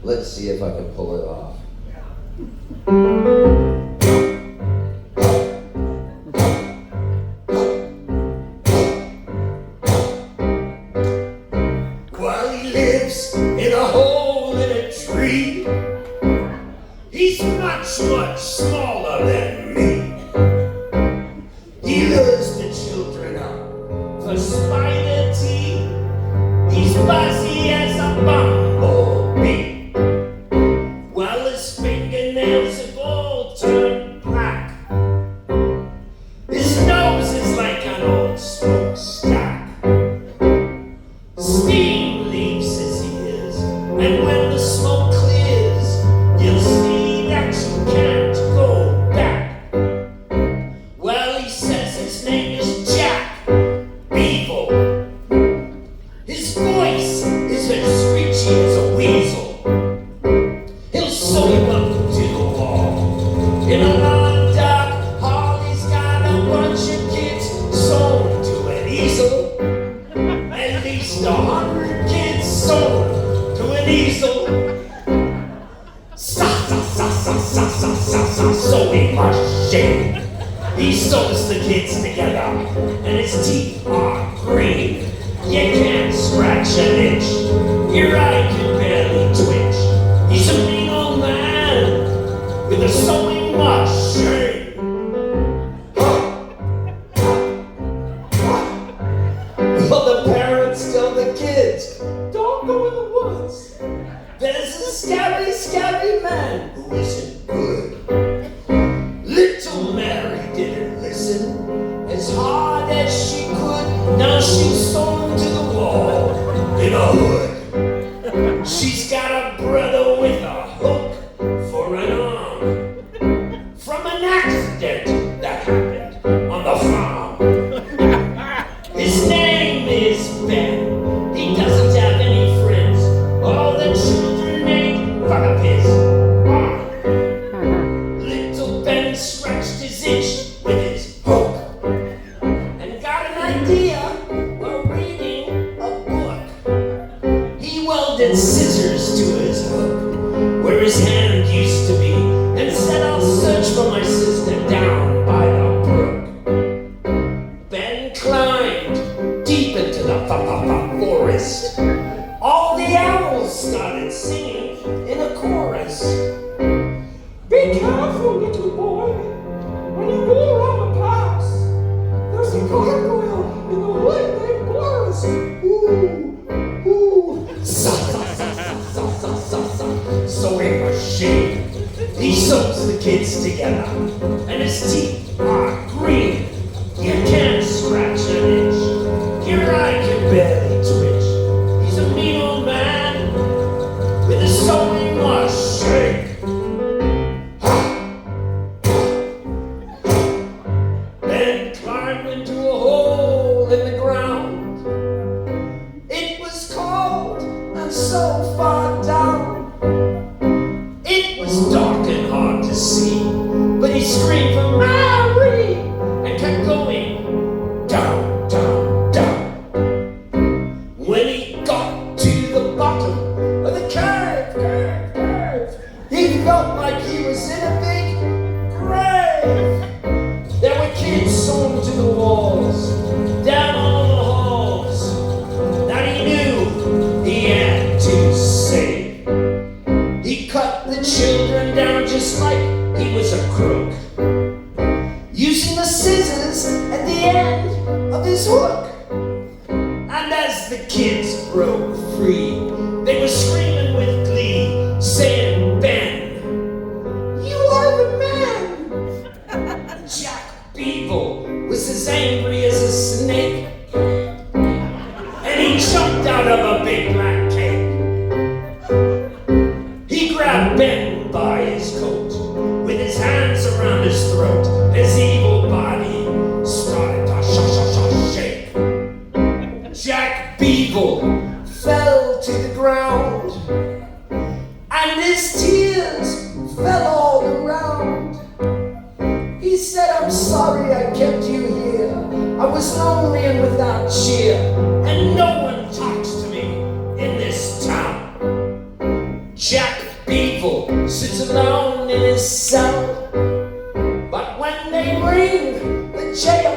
Let's see if I can pull it off. While he lives in a hole in a tree, he's much, much smaller than me. He lures the children up for spider tea. He's buzzy as a bumblebee. While his fingernails have all turned black, his nose is like an old smokestack. Steam leaves his ears, and when the smoke clears, you'll see that you can't go back. Well, he says his name is Jack Beagle. His voice is as screechy as a weasel. He'll sew you up to the wall. In a long dark hall, he's got a bunch of kids sewn to an easel. At least 100 kids sewn to an easel. Sewing machine. He sews the kids together, and his teeth are green. You can't scratch an itch. Your eye can barely twitch. He's a mean old man with a sewing machine. Well, the parents tell the kids, don't go in the woods. There's a scary, scary man who isn't good. Little Mary didn't listen as hard as she could. Now she's sewn to the wall in a hood. She's got a brother with a hook for an arm from an accident that happened on the farm. His name is Ben. He doesn't have any friends. All the children make fun of his arm. Little Ben scratched his itch with his hook and got an idea while reading a book. He welded scissors to his hook where his hand used to be and said, I'll search for my sister down by the brook. Ben climbed deep into the forest. All the owls started singing in a chorus. Be careful, little boy, when you go around the pass. There's a gargoyle in the wood named Boris. Ooh, ooh. Sewing machine. He sews the kids together, and his teeth are green. You can't scratch an itch. Your eye can barely twitch. He's a mean old man with a sewing machine. Then climbed into a hole in the ground. It was cold and so far down. It was dark and hard to see, but he screamed for Mary and kept going down, down, down. When he got to the bottom of the curve, he felt like he was in a big grave. There were kids sewn to the walls, down all the halls, that he knew he had to save. He cut the children down just like he was a crook, using the scissors at the end of his hook. And as the kids broke free, they were screaming with glee, saying, Ben, you are the man. Jack Beagle was as angry as a snake, and he jumped out of a big black cake. He grabbed Ben by his coat with his hands around his throat. His evil body started to shake. Jack Beagle fell to the ground, and his tears fell all around. He said, I'm sorry I kept you here. I was lonely and without cheer, and no one talks to me in this town. Jack Beevil sits alone in his cell. But when they ring the jail